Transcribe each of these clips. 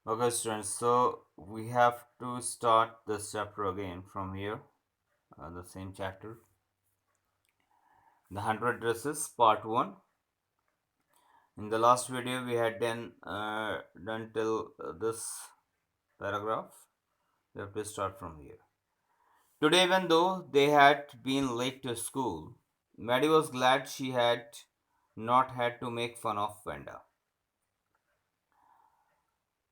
Okay, students, so we have to start this chapter again from here, the same chapter, the 100 dresses, part 1. In the last video, we had done till this paragraph. We have to start from here. Today, even though they had been late to school, Maddie was glad she had not had to make fun of Venda.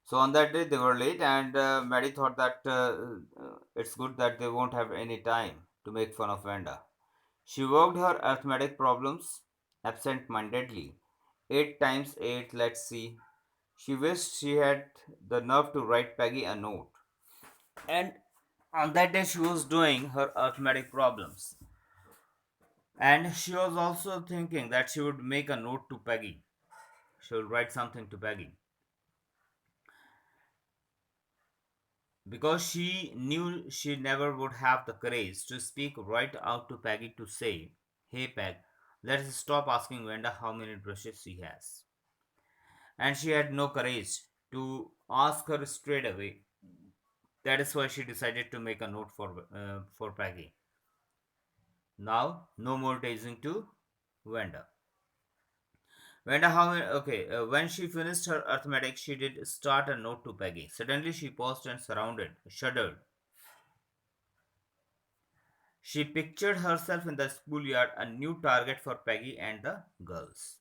So on that day, they were late, and Maddie thought that it's good that they won't have any time to make fun of Venda. She worked her arithmetic problems absent-mindedly. 8 times 8, let's see. She wished she had the nerve to write Peggy a note. And on that day, she was doing her arithmetic problems. And she was also thinking that she would make a note to Peggy. She would write something to Peggy. Because she knew she never would have the courage to speak right out to Peggy to say, "Hey Peg, let's stop asking Wenda how many brushes she has." And she had no courage to ask her straight away. That is why she decided to make a note for Peggy. Now, no more teasing to Wenda. Wenda, how many? Okay, when she finished her arithmetic, she did start a note to Peggy. Suddenly, she paused and shuddered. She pictured herself in the schoolyard, a new target for Peggy and the girls.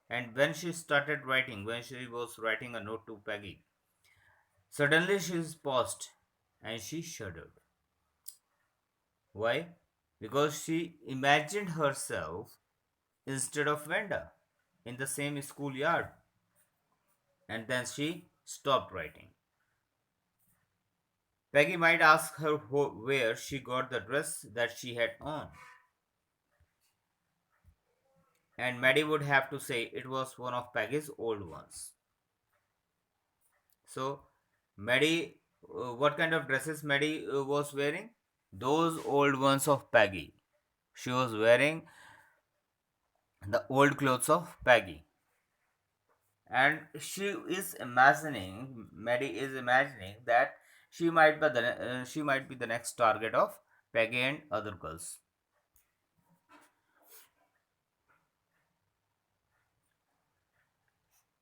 And when she was writing a note to Peggy, suddenly she paused and she shuddered. Why? Because she imagined herself instead of Venda in the same schoolyard. And then she stopped writing. Peggy might ask her where she got the dress that she had on. And Maddie would have to say it was one of Peggy's old ones. So, Maddie, what kind of dresses Maddie was wearing? Those old ones of Peggy. She was wearing the old clothes of Peggy. And Maddie is imagining that she might be the next target of Peggy and other girls.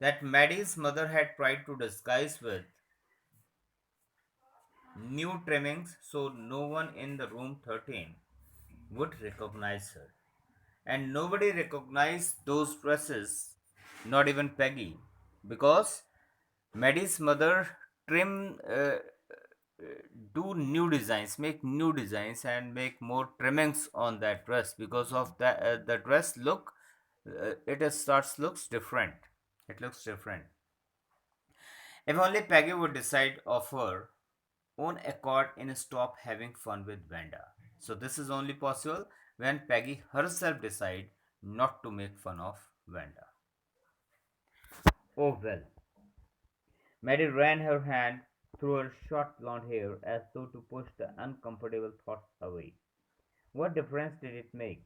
That Maddie's mother had tried to disguise with new trimmings so no one in the room 13 would recognize her. And nobody recognized those dresses, not even Peggy, because Maddie's mother trim do new designs, make new designs, and make more trimmings on that dress because of that the dress look starts looks different. It looks different. If only Peggy would decide of her own accord and stop having fun with Vanda. So this is only possible when Peggy herself decide not to make fun of Vanda. Oh well. Mary ran her hand through her short blonde hair as though to push the uncomfortable thoughts away. What difference did it make?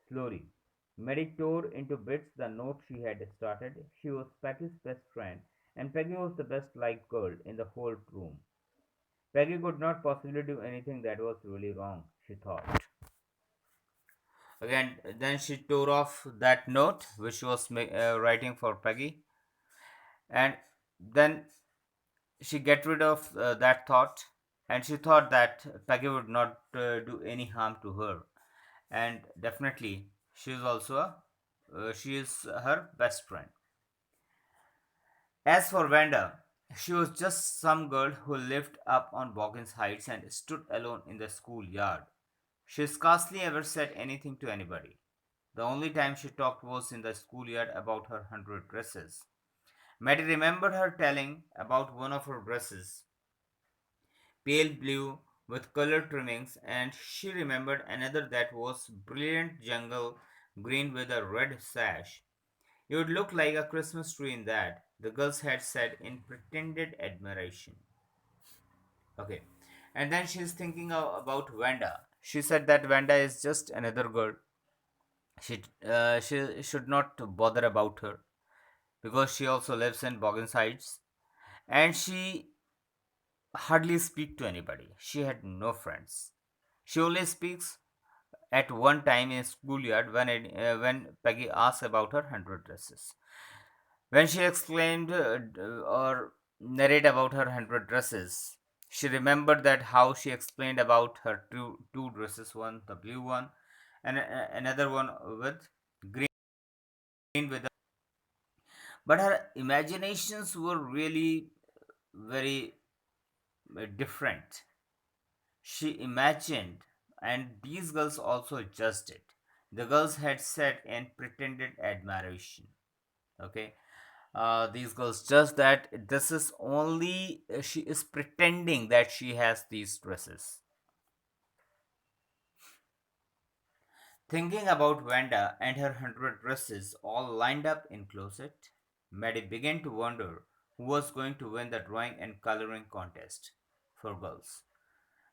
Slowly, Mary tore into bits the note she had started. She was Peggy's best friend, and Peggy was the best liked girl in the whole room. Peggy could not possibly do anything that was really wrong, she thought. Again, then she tore off that note which she was writing for Peggy, and then she get rid of that thought, and she thought that Peggy would not do any harm to her, and definitely she is her best friend. As for Vanda, she was just some girl who lived up on Boggins Heights and stood alone in the schoolyard. She scarcely ever said anything to anybody. The only time she talked was in the schoolyard about her 100 dresses. Maddie remembered her telling about one of her dresses, pale blue with colored trimmings, and she remembered another that was brilliant jungle green with a red sash. "You would look like a Christmas tree in that," the girls had said in pretended admiration. Okay. And then she's thinking about Vanda. She said that Vanda is just another girl. She should not bother about her because she also lives in Boggins Heights. and she hardly speak to anybody. She had no friends. She only speaks at one time in schoolyard when Peggy asked about her 100 dresses. When she explained or narrated about her 100 dresses, she remembered that how she explained about her two dresses, one the blue one, and another one with green with. But her imaginations were really very different. She imagined, and these girls also judged it. The girls had sat in pretended admiration. Okay, these girls judged that this is only she is pretending that she has these dresses. Thinking about Wanda and her 100 dresses all lined up in closet, Maddie began to wonder who was going to win the drawing and coloring contest for girls.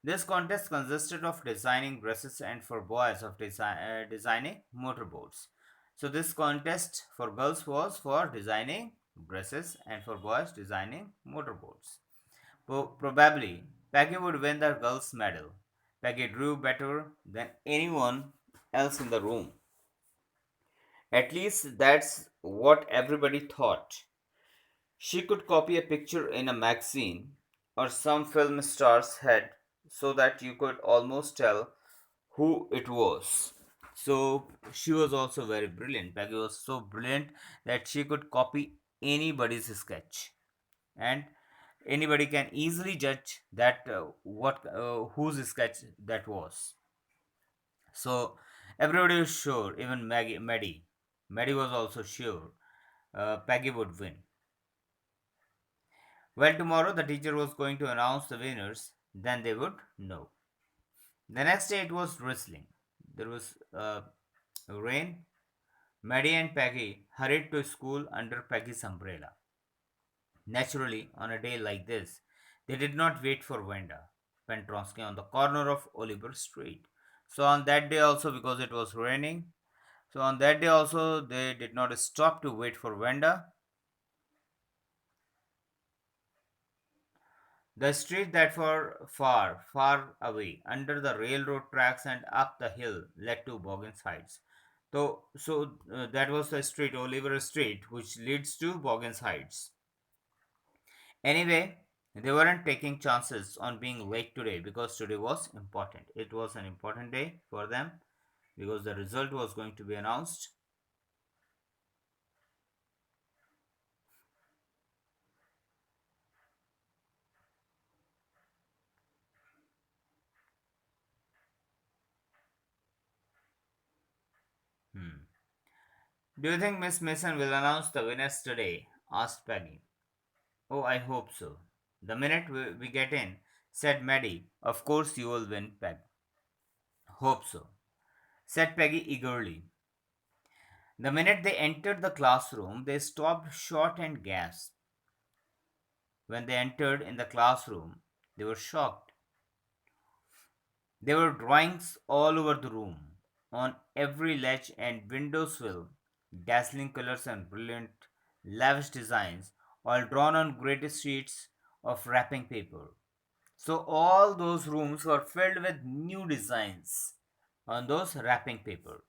This contest consisted of designing dresses and for boys of designing motorboats. So this contest for girls was for designing dresses and for boys designing motorboats. Probably Peggy would win the girls' medal. Peggy drew better than anyone else in the room. At least that's what everybody thought. She could copy a picture in a magazine or some film star's head so that you could almost tell who it was. So she was also very brilliant. Peggy was so brilliant that she could copy anybody's sketch, and anybody can easily judge that what whose sketch that was. So everybody was sure, even Maddie was also sure Peggy would win. Well, tomorrow the teacher was going to announce the winners, then they would know. The next day it was drizzling. There was rain. Maddie and Peggy hurried to school under Peggy's umbrella. Naturally, on a day like this, they did not wait for Wanda Pentronsky on the corner of Oliver Street. So on that day also, because it was raining, so on that day also they did not stop to wait for Wanda. The street that for far away, under the railroad tracks and up the hill, led to Boggins Heights. So that was the street, Oliver Street, which leads to Boggins Heights. Anyway, they weren't taking chances on being late today because today was important. It was an important day for them because the result was going to be announced. Hmm. Do you think Miss Mason will announce the winners today? Asked Peggy. Oh, I hope so. The minute we get in, said Maddie. Of course you will win, Peg. Hope so, said Peggy eagerly. The minute they entered the classroom, they stopped short and gasped. When they entered in the classroom, they were shocked. There were drawings all over the room, on every ledge and window sill, dazzling colors and brilliant, lavish designs, all drawn on great sheets of wrapping paper. So all those rooms were filled with new designs on those wrapping paper.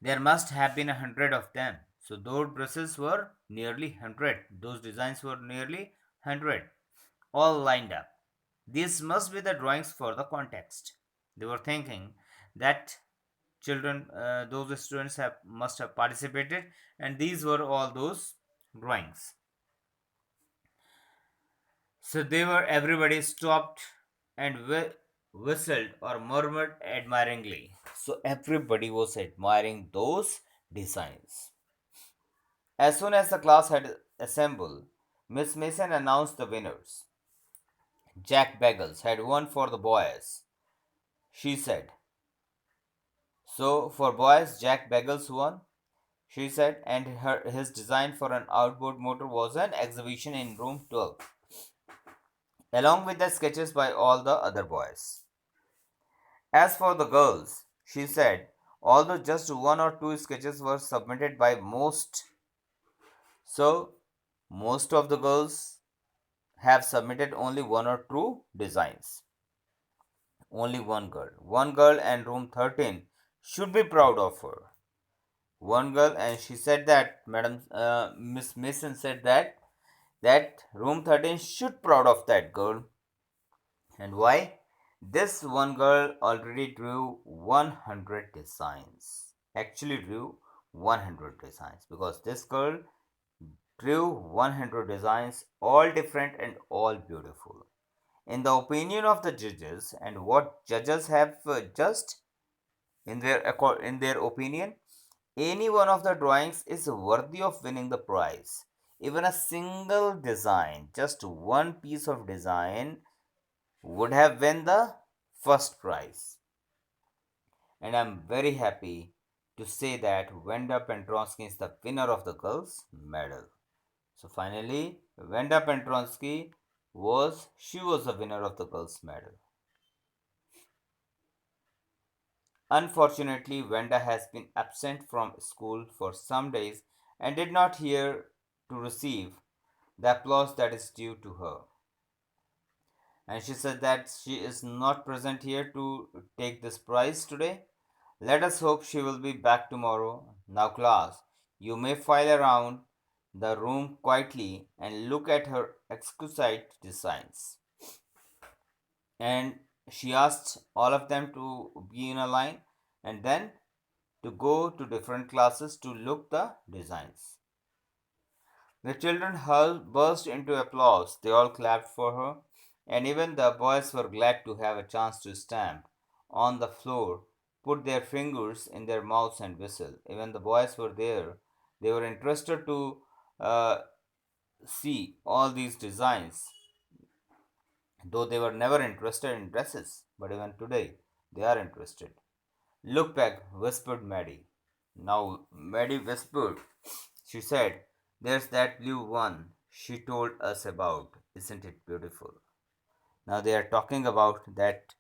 There must have been 100 of them. So those dresses were nearly 100. Those designs were nearly 100, all lined up. These must be the drawings for the context. They were thinking that those students must have participated, and these were all those drawings. So they were everybody stopped and whistled or murmured admiringly. So everybody was admiring those designs. As soon as the class had assembled, Miss Mason announced the winners. Jack Bagels had won for the boys, she said. So for boys, Jack Bagels won, she said, and his design for an outboard motor was an exhibition in room 12, along with the sketches by all the other boys. As for the girls, she said, although just one or two sketches were submitted by most, so Most of the girls have submitted only one or two designs. Only one girl. One girl and room 13 should be proud of her. One girl, and she said that, Madam Miss Mason said that room 13 should proud of that girl. And why? This one girl already drew 100 designs. Actually drew 100 designs because this girl drew 100 designs, all different and all beautiful. In the opinion of the judges, and what judges have judged in their opinion, any one of the drawings is worthy of winning the prize. Even a single design, just one piece of design, would have won the first prize. And I'm very happy to say that Wenda Petronsky is the winner of the girls' medal. So finally, Wenda Petronsky was the winner of the girls' medal. Unfortunately, Wenda has been absent from school for some days and did not hear to receive the applause that is due to her. And she said that she is not present here to take this prize today. Let us hope she will be back tomorrow. Now, class, you may file around the room quietly and look at her exquisite designs. And she asked all of them to be in a line and then to go to different classes to look the designs. The children burst into applause. They all clapped for her, and even the boys were glad to have a chance to stamp on the floor, put their fingers in their mouths, and whistle. Even the boys were there. They were interested to uh, see all these designs, though they were never interested in dresses. But even today, they are interested. Look back, whispered Maddie. Now, Maddie whispered. She said, "There's that blue one she told us about. Isn't it beautiful?" Now they are talking about that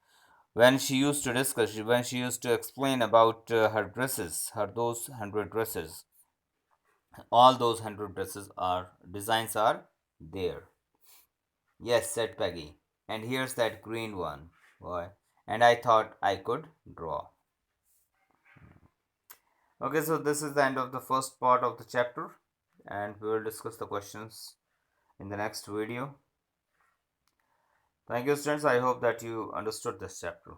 when she used to discuss, when she used to explain about her dresses, her those 100 dresses. All those 100 dresses are designs are there. Yes, said Peggy. And here's that green one, boy. And I thought I could draw. Okay, so this is the end of the first part of the chapter, and we will discuss the questions in the next video. Thank you, students. I hope that you understood this chapter.